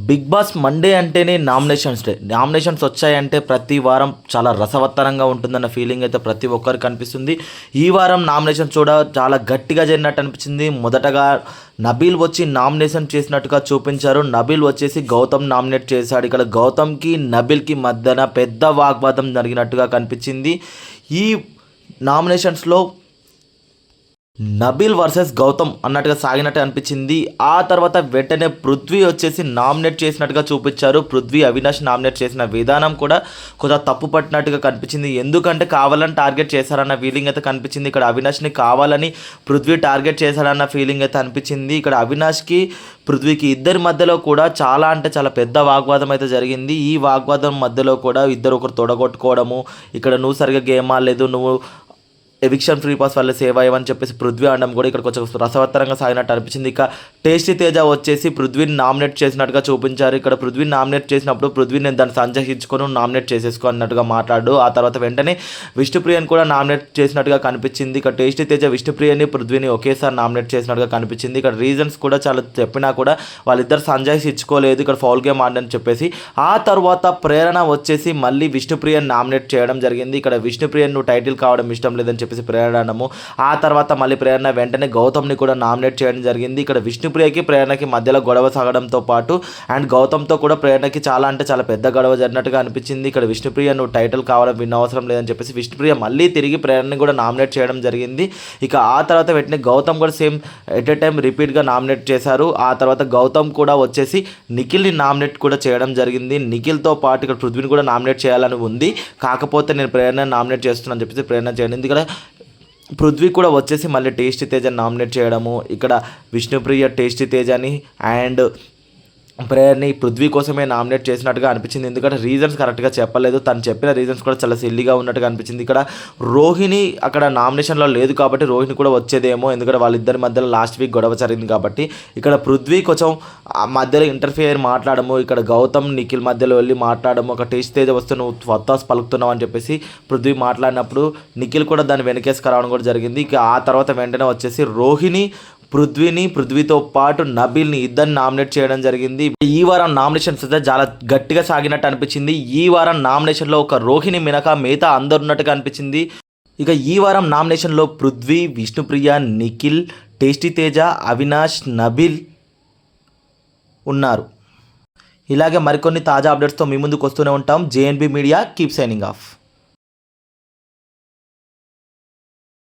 Big boss Monday అంటేనే nominations day. Nominations వచ్చాయంటే ప్రతి వారం చాలా రసవత్తరంగా ఉంటుందన్న ఫీలింగ్ అయితే ప్రతి ఒక్కరికి అనిపిస్తుంది. ఈ వారం నామినేషన్ చాలా గట్టిగా జరిగినట్టు అనిపించింది. మొదటగా నబీల్ వచ్చి నామినేషన్ చేసినట్టుగా చూపించారు. నబీల్ వచ్చేసి గౌతమ్ నామినేట్ చేశాడు. ఇక్కడ గౌతమ్కి నబీల్కి మధ్యన పెద్ద వాగ్వాదం జరిగినట్టుగా కనిపించింది. ఈ నామినేషన్స్లో నబీల్ వర్సెస్ గౌతమ్ అన్నట్టుగా సాగినట్టు అనిపించింది. ఆ తర్వాత వెంటనే పృథ్వీ వచ్చేసి నామినేట్ చేసినట్టుగా చూపించారు. పృథ్వీ అవినాష్ నామినేట్ చేసిన విధానం కూడా కొంచెం తప్పు పట్టినట్టుగా కనిపించింది. ఎందుకంటే కావాలని టార్గెట్ చేశారన్న ఫీలింగ్ అయితే కనిపించింది. ఇక్కడ అవినాష్ని కావాలని పృథ్వీ టార్గెట్ చేశారన్న ఫీలింగ్ అయితే అనిపించింది. ఇక్కడ అవినాష్కి పృథ్వీకి ఇద్దరి మధ్యలో కూడా చాలా అంటే చాలా పెద్ద వాగ్వాదం అయితే జరిగింది. ఈ వాగ్వాదం మధ్యలో కూడా ఇద్దరు ఒకరు తొడగొట్టుకోవడము, ఇక్కడ నువ్వు సరిగ్గా గేమ్ ఆడలేదు, నువ్వు ఎవిక్షన్ ఫ్రీ పాస్ వల్ల సేవ్ అయ్యవని చెప్పేసి పృథ్వీ అనడం కూడా ఇక్కడ కొంచెం రసవత్తరంగా సాగినట్టు అనిపించింది. ఇక టేస్టీ తేజ వచ్చేసి పృథ్వీని నామినేట్ చేసినట్టుగా చూపించారు. ఇక్కడ పృథ్వీని నామినేట్ చేసినప్పుడు పృథ్వీ నేను దాన్ని సంజహించుకొని నామినేట్ చేసేసుకో అన్నట్టుగా మాట్లాడు. ఆ తర్వాత వెంటనే విష్ణుప్రియని కూడా నామినేట్ చేసినట్టుగా కనిపించింది. ఇక టేస్టీ తేజ విష్ణుప్రియని పృథ్వీని ఒకేసారి నామినేట్ చేసినట్టుగా కనిపించింది. ఇక్కడ రీజన్స్ కూడా చాలా చెప్పినా కూడా వాళ్ళిద్దరు సంజహించుకోలేదు, ఇక్కడ ఫౌల్ గేమ్ ఆడని చెప్పేసి. ఆ తర్వాత ప్రేరణ వచ్చేసి మళ్ళీ విష్ణుప్రియని నామినేట్ చేయడం జరిగింది. ఇక్కడ విష్ణుప్రియని నువ్వు టైటిల్ కావడం ఇష్టం లేదని చెప్పేసి ప్రేరణ అనము. ఆ తర్వాత మళ్ళీ ప్రేరణ వెంటనే గౌతమ్ని కూడా నామినేట్ చేయడం జరిగింది. ఇక్కడ విష్ణుప్రియకి ప్రేరణకి మధ్యలో గొడవ సాగడంతో పాటు అండ్ గౌతమ్తో కూడా ప్రేరణకి చాలా అంటే చాలా పెద్ద గొడవ జరిగినట్టుగా అనిపించింది. ఇక్కడ విష్ణుప్రియ నువ్వు టైటిల్ కావడం విన్న అవసరం లేదని చెప్పేసి విష్ణుప్రియ మళ్ళీ తిరిగి ప్రేరణని కూడా నామినేట్ చేయడం జరిగింది. ఇక ఆ తర్వాత వెంటనే గౌతమ్ కూడా సేమ్ ఎట్ ఏ టైం రిపీట్గా నామినేట్ చేశారు. ఆ తర్వాత గౌతమ్ కూడా వచ్చేసి నిఖిల్ని నామినేట్ కూడా చేయడం జరిగింది. నిఖిల్తో పాటు ఇక్కడ పృథ్వీని కూడా నామినేట్ చేయాలని ఉంది, కాకపోతే నేను ప్రేరణ నామినేట్ చేస్తున్నాను చెప్పేసి ప్రేరణ చేయండి. ఇక్కడ పృథ్వీ కూడా వచ్చేసి మళ్ళీ టేస్టీ తేజని నామినేట్ చేయడము, ఇక్కడ విష్ణుప్రియ టేస్టీ తేజని అండ్ ప్రేయర్ని పృథ్వీ కోసమే నామినేట్ చేసినట్టుగా అనిపించింది. ఎందుకంటే రీజన్స్ కరెక్ట్గా చెప్పలేదు, తను చెప్పిన రీజన్స్ కూడా చాలా సిల్లీగా ఉన్నట్టుగా అనిపించింది. ఇక్కడ రోహిణి అక్కడ నామినేషన్లో లేదు కాబట్టి రోహిణి కూడా వచ్చేదేమో, ఎందుకంటే వాళ్ళిద్దరి మధ్యలో లాస్ట్ వీక్ గొడవ జరిగింది కాబట్టి. ఇక్కడ పృథ్వీ కొంచెం మధ్యలో ఇంటర్ఫియర్ మాట్లాడము, ఇక్కడ గౌతమ్ నిఖిల్ మధ్యలో వెళ్ళి మాట్లాడము, ఒక టేస్ట్ తేజ వస్తే నువ్వు వత్తాస్ పలుకుతున్నావు అని చెప్పేసి పృథ్వీ మాట్లాడినప్పుడు నిఖిల్ కూడా దాన్ని వెనకేసుకు రావడం కూడా జరిగింది. ఇక ఆ తర్వాత వెంటనే వచ్చేసి రోహిణి పృథ్వీతో పాటు నబీల్ని ఇద్దరిని నామినేట్ చేయడం జరిగింది. ఈ వారం నామినేషన్స్ అయితే చాలా గట్టిగా సాగినట్టు అనిపించింది. ఈ వారం నామినేషన్లో ఒక రోహిణి మినహా మిగతా అందరు ఉన్నట్టుగా అనిపించింది. ఇక ఈ వారం నామినేషన్లో పృథ్వీ, విష్ణుప్రియ, నిఖిల్, టేస్టీ తేజ, అవినాష్, నబీల్ ఉన్నారు. ఇలాగే మరికొన్ని తాజా అప్డేట్స్తో మీ ముందుకు వస్తూనే ఉంటాం. జేఎన్బీ మీడియా కీప్ సైనింగ్ ఆఫ్.